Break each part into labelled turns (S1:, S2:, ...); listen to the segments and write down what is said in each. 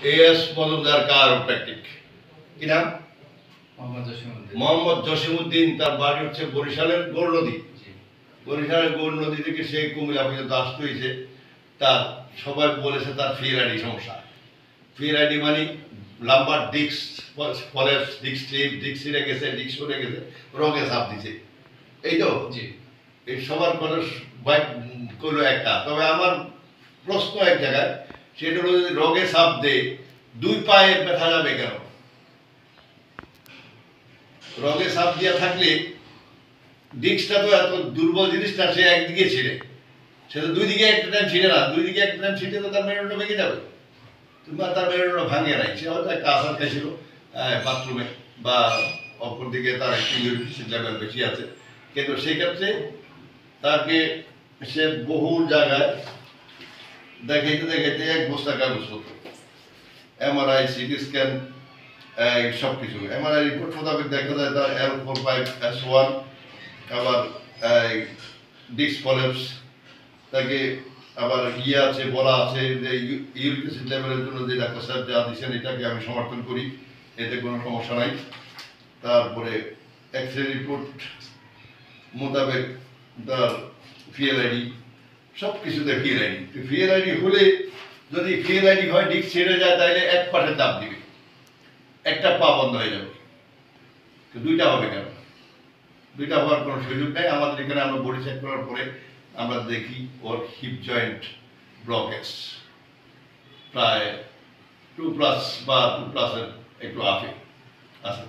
S1: A S Mojumder Chiropractic কি নাম? মোহাম্মদ জসিমউদ্দিন। তার বাড়ি হচ্ছে বরিশালের গৌর নদী। বরিশালের গৌর নদী থেকে সে কুমিল্লা পর্যন্ত আসতে হয়েছে। তার সবাই বলেছে তার ফির আইডি সমস্যা। ফির আইডি মানে lumbar disc prolapse, disc slip, disc ছিঁড়ে গেছে, ডিস্ক সরে গেছে, রোগে চাপ দিছে। এই তো এই সবার মানুষ বাইক করলো একটা। তবে আমার প্রশ্ন এক জায়গায়, সেটা হলো যদি রোগে চাপ দেয় দুই পায়ে ব্যথা যাবে কেন? রোগে চাপ দিয়া থাকলে ডিস্কটা তো এত দুর্বল জিনিসটা, সে একদিকে ছিঁড়ে, সে তো দুই দিকে একটা টাইম ছিঁড়ে না। দুই দিকে একটা টাইম ছিঁড়ে তো তার মেরুদণ্ড ভেঙে যাবে। তুমি তার মেরুদণ্ড ভাঙে নাই, সে হয়তো একটা আসার খাইছিল বাথরুমে, বা অপর দিকে তার একটু ইউরিক লেভেল বেশি আছে। কিন্তু সেক্ষেত্রে তাকে সে বহু জায়গায় দেখাইতে দেখাইতে এক বস্তা কাগজ হতো, এমআরআই, সিটি স্ক্যান, সব কিছু। এমআরআই রিপোর্ট মোতাবেক দেখা যায় তার L45S1, আবার ডিস্ক ফলেপস, তাকে আবার আছে, বলা আছে যে ইউরিক অ্যাসিড লেভেলের জন্য যে ডাক্তার সাহেব যা দিচ্ছেন এটাকে আমি সমর্থন করি, এতে কোনো সমস্যা নাই। তারপরে এক্সরে রিপোর্ট মোতাবেক তার ফিএলআইডি, সব কিছুতে ফিএলআইডি। ফিএলআইডি হলে, যদি ফিএলআইডি হয় ডিস্ক ছেড়ে যায়, তাহলে এক পাশে চাপ দিবে, একটা পা বন্ধ হয়ে যাবে। দুইটা হবে কেন? দুইটা হওয়ার কোনো সুযোগ নেই। আমাদের এখানে আমরা বডি চেক করার পরে আমরা দেখি ওর হিপ জয়েন্ট ব্লকেজ প্রায় 2+ বা 2+-এর একটু আফে আছে।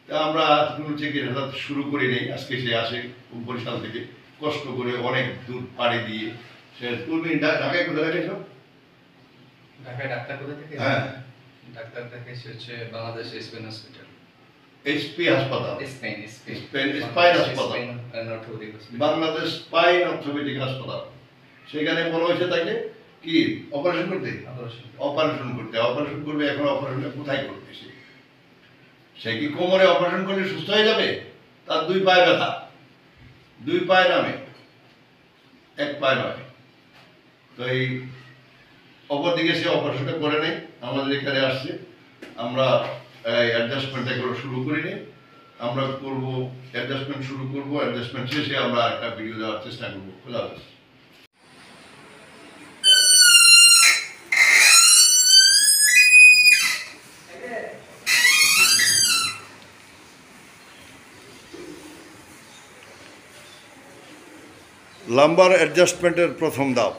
S1: তা আমরা কোনো চিকিৎসা শুরু করি নেই। আজকে সে আসে বরিশাল থেকে কষ্ট করে অনেক দূর পাড়ি দিয়ে। সে তুমি ঢাকায় কোথায় রেখেছ?
S2: ঢাকায় ডাক্তার কোথায় থেকে?
S1: হ্যাঁ,
S2: ডাক্তার দেখাইছি হচ্ছে বাংলাদেশ স্পেন হসপিটাল,
S1: এইচপি হাসপাতাল,
S2: স্পেন
S1: স্পাইন হাসপাতাল, বাংলাদেশ স্পাইন অর্থোপেডিক হাসপাতাল। সেখানে বলা হয়েছে তাকে কি অপারেশন করতে, অপারেশন করবে। এখন অপারেশনটা কোথায় করবে? সে কি কোমরে অপারেশন করলে সুস্থ হয়ে যাবে? তার দুই পায়ে ব্যথা, দুই পায়ে নামে, এক পায়ে নয়। তো এই অপর দিকে সে অপারেশনটা করে নেই, আমাদের এখানে আসছে। আমরা অ্যাডজাস্টমেন্ট এগুলো শুরু করিনি, আমরা করবো অ্যাডজাস্টমেন্ট শুরু করবো। অ্যাডজাস্টমেন্ট শেষে আমরা একটা ভিডিও দেওয়ার চেষ্টা করবো। খোলা আছে। লাম্বার অ্যাডজাস্টমেন্টের প্রথম ধাপ।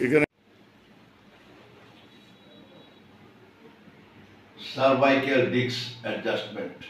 S1: এখানে cervical disk adjustment.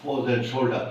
S1: Frozen shoulder.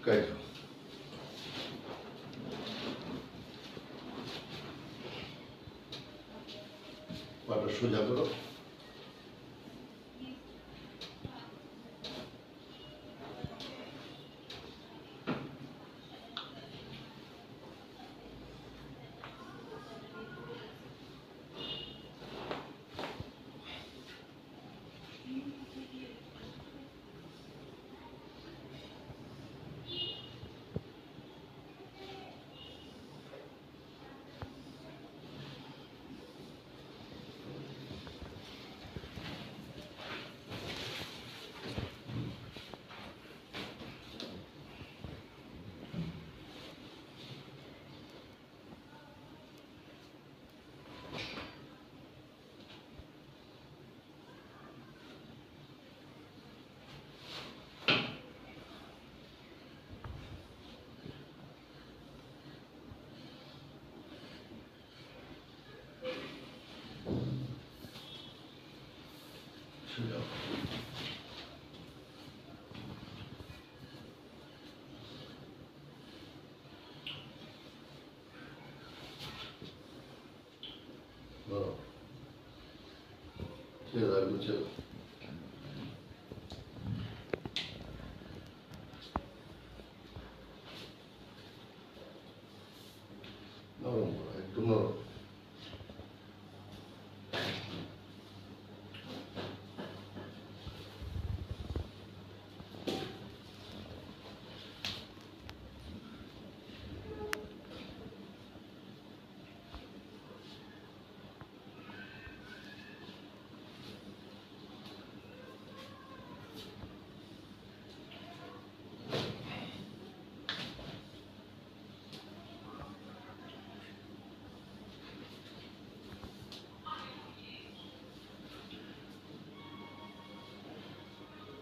S1: কাইজো পাটা সোজা করো। সোজা বড় ছেড়ে দাও, ছেড়ে নরম করো, একটু নরম।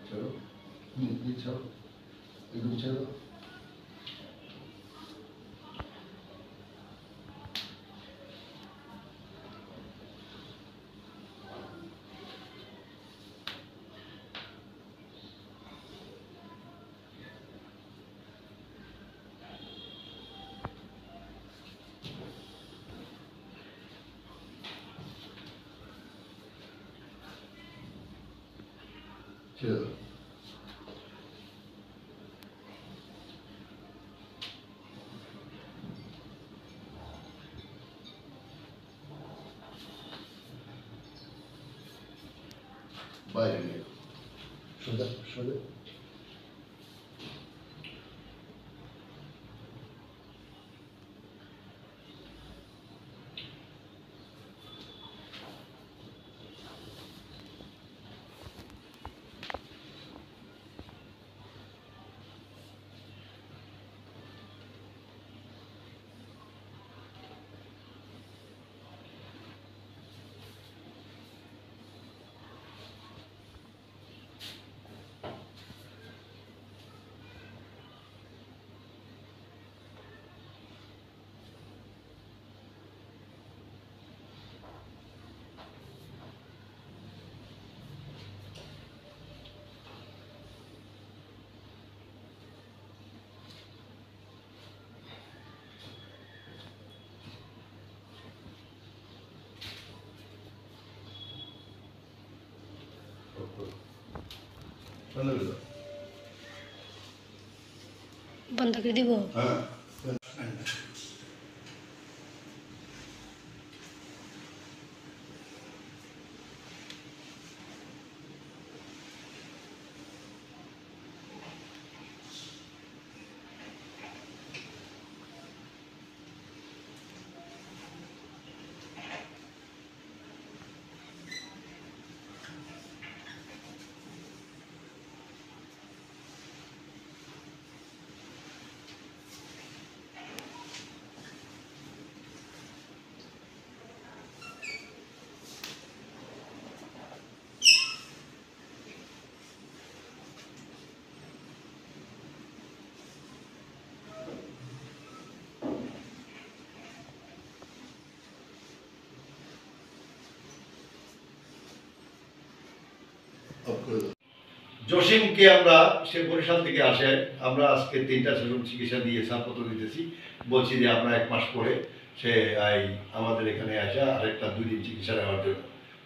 S1: ছাড়ো, ছাড়ো, একদম ছাড়ো। ছেড়ে দাও। বাইরে নিয়ে সোজা সোজা।
S3: बंद कर दी वो।
S1: हाँ अब कर दो। জসিমকে আমরা, সে বরিশাল থেকে আসে, আমরা আজকে 3টা সেশন চিকিৎসা দিয়ে ছাড়পত্র দিতেছি, বলছি যে আমরা 1 মাস পরে সে আমাদের এখানে আসে আরেকটা 2 দিন চিকিৎসা নেওয়ার জন্য।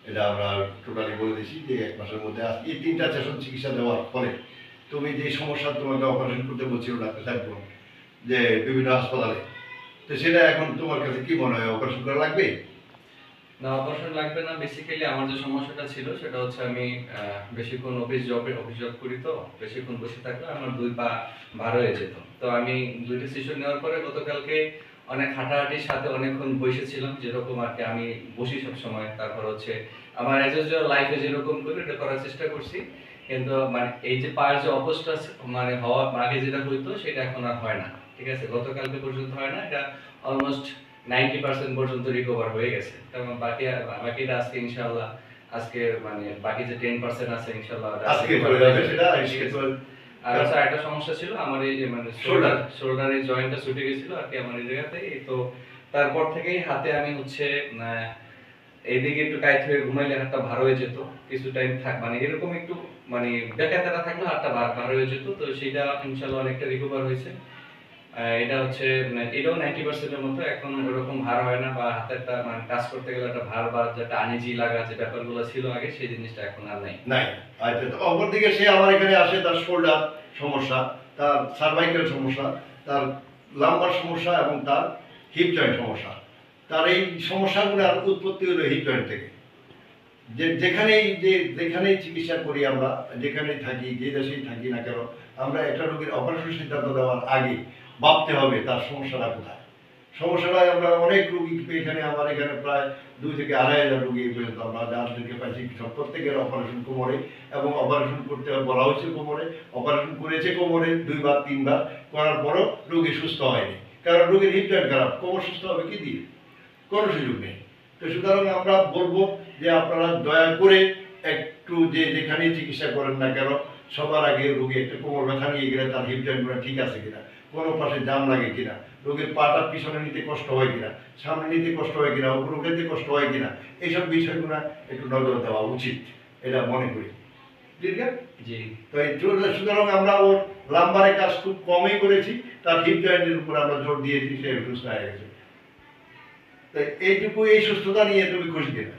S1: এটা আমরা টোটালি বলে দিয়েছি যে 1 মাসের মধ্যে এই 3টা সেশন চিকিৎসা দেওয়ার পরে তুমি যে সমস্যা তোমাকে অপারেশন করতে বলছিল ডাক্তার সাহেব যে বিভিন্ন হাসপাতালে, তো সেটা এখন তোমার কাছে কি মনে হয়, অপারেশন করা লাগবে?
S2: না, অপারেশন লাগবে না। বেসিক্যালি আমার যে সমস্যাটা ছিল সেটা হচ্ছে আমি বেশিক্ষণ অফিস জব করি, তো বেশিক্ষণ বসে থাকলে আমার 2 পা ভার হয়ে যেত। তো আমি 2টা সেশন নেওয়ার পরে গতকালকে অনেক হাঁটাহাঁটির সাথে অনেকক্ষণ বসেছিলাম, যেরকম আর কি আমি বসি সব সময়। তারপর হচ্ছে আমার অ্যাজ ইউজুয়াল লাইফে যেরকম করি এটা করার চেষ্টা করছি, কিন্তু মানে এই যে পায়ের যে অবস্থা মানে হওয়া আগে যেটা হইতো সেটা এখন আর হয় না। ঠিক আছে, গতকালকে পর্যন্ত হয় না, এটা অলমোস্ট 90% পর্যন্ত রিকভার হয়ে গেছে। তেমন বাকিটা আজকে ইনশাআল্লাহ, আজকে মানে বাকি যে 10% আছে ইনশাআল্লাহ
S1: আজকে হয়ে যাবে সেটা।
S2: আর আচ্ছা, একটা সমস্যা ছিল আমার এই যে মানে শোল্ডারের জয়েন্টটা ছুটে গেছিল আর কি আমার এই জায়গাতে। তো তারপর থেকেই হাতে আমি হচ্ছে এইদিকে একটু টাইট হয়ে ঘুমাইলে হাতটা ভার হয়ে যেত, কিছু টাইম মানে এরকম একটু মানে বেকাতারা থাকলে হাতটা ভার হয়ে যেত। তো সেটা ইনশাআল্লাহ অনেকটা রিকভার হয়েছে। এটা হচ্ছে এটাও 90% এর মতো এখন ওরকম ভার হয় না, বা হাতেরটা মানে কাজ করতে গেলে একটা ভার যেটা আনিজি লাগা যে ব্যাপারগুলো ছিল আগে, সেই জিনিসটা এখন আর নাই।
S1: আচ্ছা, তো অপরদিকে সে আমার এখানে আসে, তার শোল্ডার সমস্যা, তার সার্ভাইকাল সমস্যা, তার লাম্বার সমস্যা এবং তার হিপ জয়েন্ট সমস্যা। তার এই সমস্যাগুলোর উৎপত্তি হলো হিপ জয়েন্ট থেকে। যেখানেই চিকিৎসা করি আমরা, যেখানেই থাকি, যে দেশেই থাকি না কেন, আমরা একটা রোগীর অপারেশন সিদ্ধান্ত দেওয়ার আগে ভাবতে হবে তার সমস্যাটা কোথায়। সমস্যাটা আমরা অনেক রোগী এখানে, আমার এখানে প্রায় 2 থেকে 2,500 রোগী পর্যন্ত আমরা যাদেরকে পাইছি, প্রত্যেকের অপারেশন কোমরে, এবং অপারেশন করতে বলা হয়েছে কোমরে, অপারেশন করেছে কোমরে 2 বার 3 বার, করার পরও রোগী সুস্থ হয়নি, কারণ রোগীর হিপ জয়েন্ট খারাপ। কোমর সুস্থ হবে কি দিয়ে? কোনো সুযোগ নেই। তো সুতরাং আমরা বলবো যে আপনারা দয়া করে একটু যেখানেই চিকিৎসা করেন না কেন, সবার আগে রোগী একটা কোমর ব্যথা নিয়ে গেলে তার হিপ জয়েন্টগুলো ঠিক আছে কিনা, কোনো পাশে জাম লাগে কিনা, রোগীর পাটা পিছনে নিতে কষ্ট হয় কিনা, সামনে নিতে কষ্ট হয় কিনা, উপরে উঠাতে কষ্ট হয় কিনা, এইসব বিষয়গুলো একটু নজর দেওয়া উচিত, এটা মনে করি। ঠিক আছে
S2: জি।
S1: তো সুতরাং আমরা ওর লাম্বারের কাজ খুব কমই করেছি, তার হিপ জয়েন্টের উপর আমরা জোর দিয়েছি, সে সুস্থ হয়ে গেছে। তাই এইটুকু, এই সুস্থতা নিয়ে তুমি খুশি কিনা?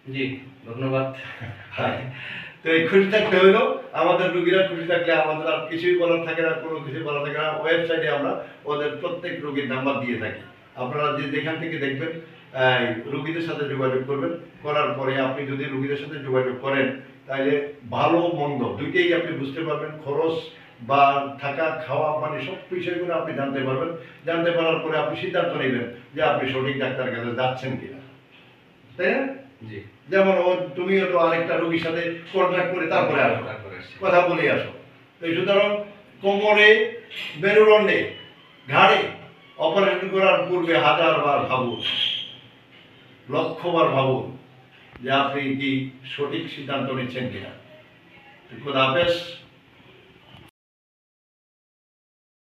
S2: জি, ধন্যবাদ।
S1: হ্যাঁ, তো এই খুশি থাকতে হইলো, আমাদের রোগীরা খুশি থাকলে আমাদের আর কিছুই বলার থাকে না, কোনো কিছু বলার থাকে না। ওয়েবসাইটে আমরা ওদের প্রত্যেক রোগীর নাম্বার দিয়ে থাকি, আপনারা যেখান থেকে দেখবেন রোগীদের সাথে যোগাযোগ করবেন। করার পরে আপনি যদি রোগীদের সাথে যোগাযোগ করেন, তাহলে ভালো মন্দ দুইটাই আপনি বুঝতে পারবেন, খরচ বা থাকা খাওয়া মানে সব বিষয়গুলো আপনি জানতে পারবেন। জানতে পারার পরে আপনি সিদ্ধান্ত নেবেন যে আপনি সঠিক ডাক্তার কাছে যাচ্ছেন কিনা, তাই না?
S2: জি।
S1: যেমন তুমিও তো আরেকটা রোগীর সাথে কন্ট্রাক্ট করে তারপরে আসো, কথা বলে আসো। তো সুতরাং কোমরে, মেরুদণ্ডে, ঘাড়ে অপারেশন করার পূর্বে 1000 বার ভাবুন, 1,00,000 বার ভাবুন যে আপনি কি সঠিক সিদ্ধান্ত নিচ্ছেন কিনা। খোদা হাফেজ।